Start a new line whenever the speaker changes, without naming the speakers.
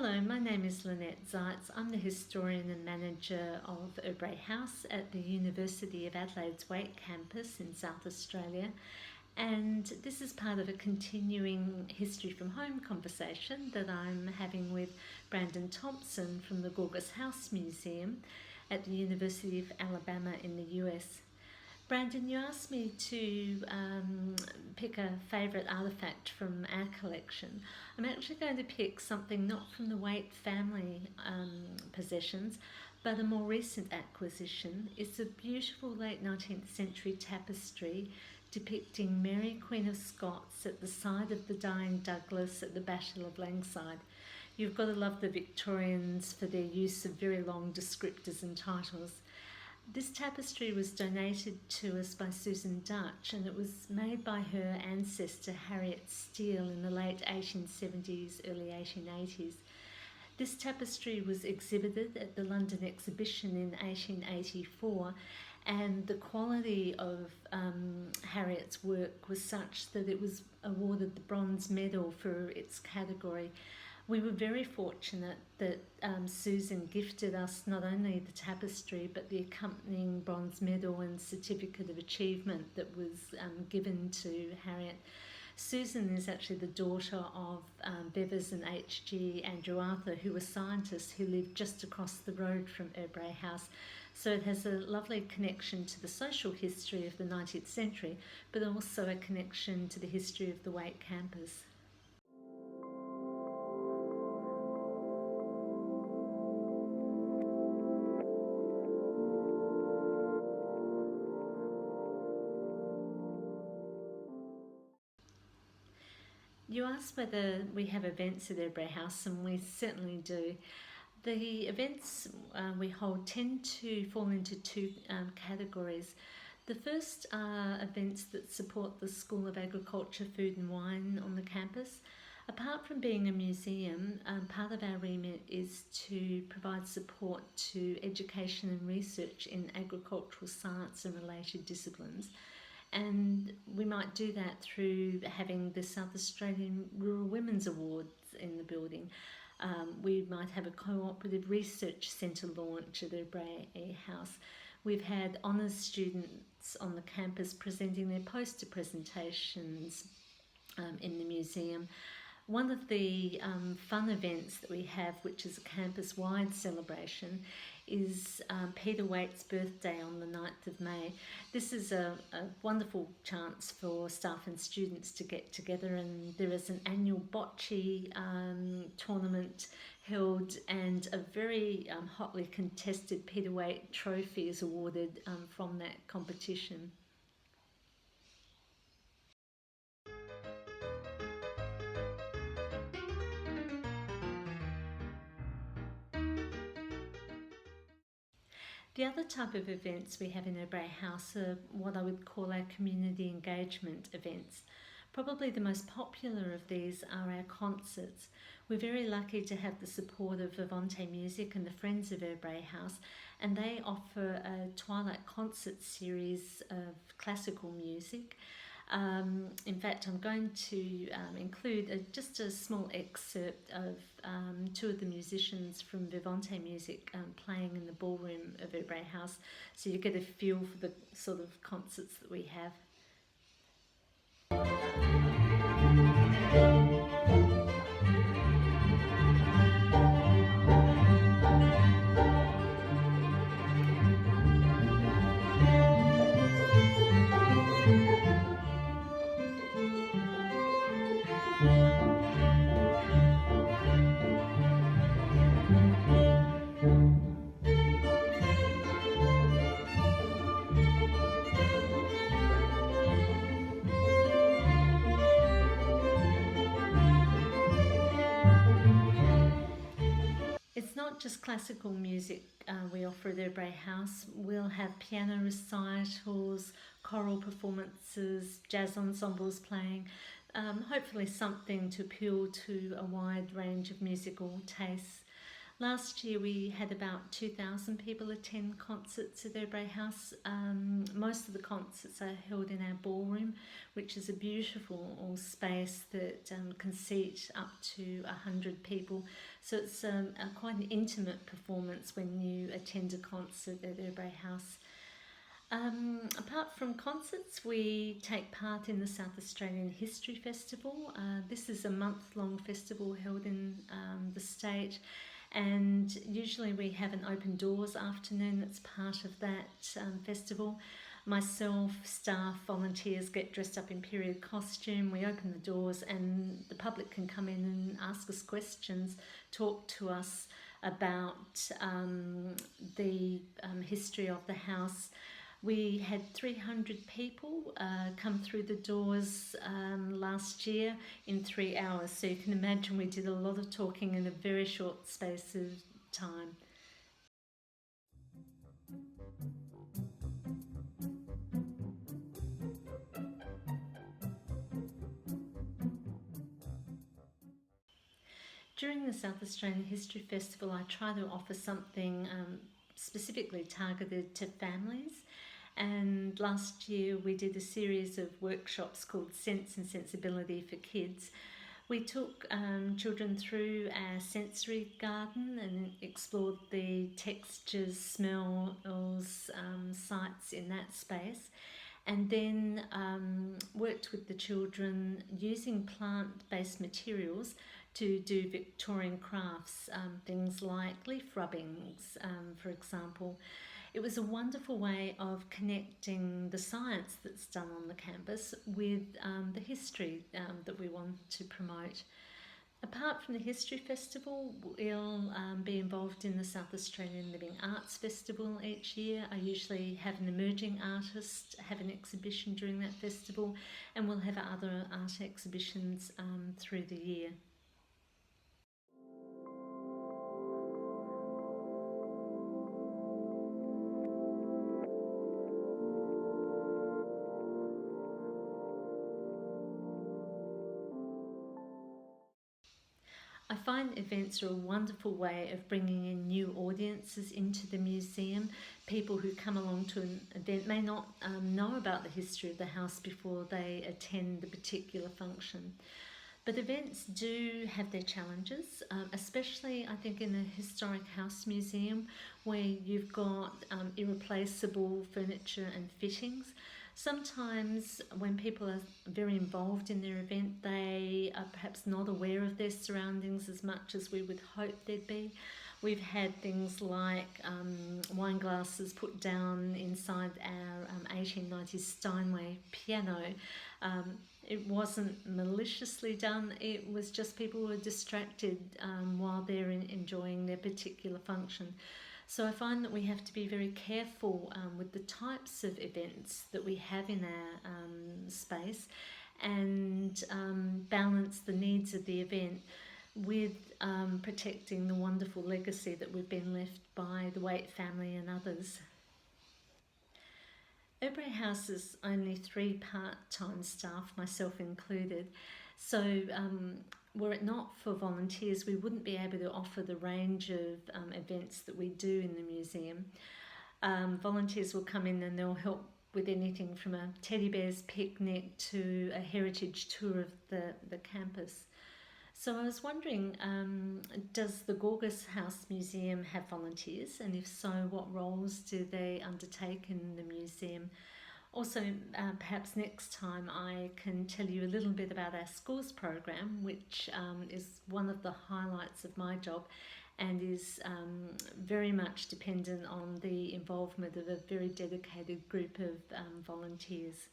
Hello, my name is Lynette Zeitz. I'm the historian and manager of Urrbrae House at the University of Adelaide's Waite campus in South Australia. And this is part of a continuing History from Home conversation that I'm having with Brandon Thompson from the Gorgas House Museum at the University of Alabama in the US. Brandon, you asked me to pick a favourite artefact from our collection. I'm actually going to pick something not from the Waite family possessions, but a more recent acquisition. It's a beautiful late 19th century tapestry depicting Mary, Queen of Scots, at the side of the dying Douglas at the Battle of Langside. You've got to love the Victorians for their use of very long descriptors and titles. This tapestry was donated to us by Susan Dutch, and it was made by her ancestor Harriet Steele in the late 1870s, early 1880s. This tapestry was exhibited at the London exhibition in 1884, and the quality of Harriet's work was such that it was awarded the bronze medal for its category. We were very fortunate that Susan gifted us not only the tapestry but the accompanying bronze medal and certificate of achievement that was given to Harriet. Susan is actually the daughter of Bevis and H.G. Andrew Arthur, who were scientists who lived just across the road from Urrbrae House. So it has a lovely connection to the social history of the 19th century, but also a connection to the history of the Waite campus. You asked whether we have events at Urrbrae House, and we certainly do. The events we hold tend to fall into two categories. The first are events that support the School of Agriculture, Food and Wine on the campus. Apart from being a museum, part of our remit is to provide support to education and research in agricultural science and related disciplines. And we might do that through having the South Australian Rural Women's Awards in the building. We might have a cooperative research centre launch at Urrbrae House. We've had honours students on the campus presenting their poster presentations in the museum. One of the fun events that we have, which is a campus-wide celebration, is Peter Waite's birthday on the 9th of May. This is a wonderful chance for staff and students to get together, and there is an annual bocce tournament held, and a very hotly contested Peter Waite trophy is awarded from that competition. The other type of events we have in Urrbrae House are what I would call our community engagement events. Probably the most popular of these are our concerts. We're very lucky to have the support of Vivante Music and the Friends of Urrbrae House, and they offer a twilight concert series of classical music. In fact, I'm going to include just a small excerpt of two of the musicians from Vivante Music playing in the ballroom of Urrbrae House, so you get a feel for the sort of concerts that we have. It's not just classical music we offer at Urrbrae House. We'll have piano recitals, choral performances, jazz ensembles playing, hopefully something to appeal to a wide range of musical tastes. Last year we had about 2,000 people attend concerts at Urrbrae House. Most of the concerts are held in our ballroom, which is a beautiful space that can seat up to 100 people. So it's quite an intimate performance when you attend a concert at Urrbrae House. Apart from concerts, we take part in the South Australian History Festival. This is a month-long festival held in the state, and usually we have an open doors afternoon that's part of that festival. Myself, staff, volunteers get dressed up in period costume. We open the doors and the public can come in and ask us questions, talk to us about the history of the house. We had 300 people come through the doors last year in 3 hours. So you can imagine we did a lot of talking in a very short space of time. During the South Australian History Festival, I try to offer something specifically targeted to families. And last year we did a series of workshops called Sense and Sensibility for Kids. We took children through our sensory garden and explored the textures, smells, sights in that space, and then worked with the children using plant-based materials to do Victorian crafts, things like leaf rubbings, for example. It was a wonderful way of connecting the science that's done on the campus with the history that we want to promote. Apart from the History Festival, we'll be involved in the South Australian Living Arts Festival each year. I usually have an emerging artist have an exhibition during that festival, and we'll have other art exhibitions through the year. I find events are a wonderful way of bringing in new audiences into the museum. People who come along to an event may not know about the history of the house before they attend the particular function. But events do have their challenges, especially I think in a historic house museum where you've got irreplaceable furniture and fittings. Sometimes when people are very involved in their event, they are perhaps not aware of their surroundings as much as we would hope they'd be. We've had things like wine glasses put down inside our 1890s Steinway piano. It wasn't maliciously done, it was just people who were distracted while they're enjoying their particular function. So I find that we have to be very careful with the types of events that we have in our space, and balance the needs of the event with protecting the wonderful legacy that we've been left by the Waite family and others. Urrbrae House is only 3 part-time staff, myself included, so were it not for volunteers, we wouldn't be able to offer the range of events that we do in the museum. Volunteers will come in and they'll help with anything from a teddy bear's picnic to a heritage tour of the campus. So I was wondering, does the Gorgas House Museum have volunteers? And if so, what roles do they undertake in the museum? Also, perhaps next time I can tell you a little bit about our schools program, which is one of the highlights of my job and is very much dependent on the involvement of a very dedicated group of volunteers.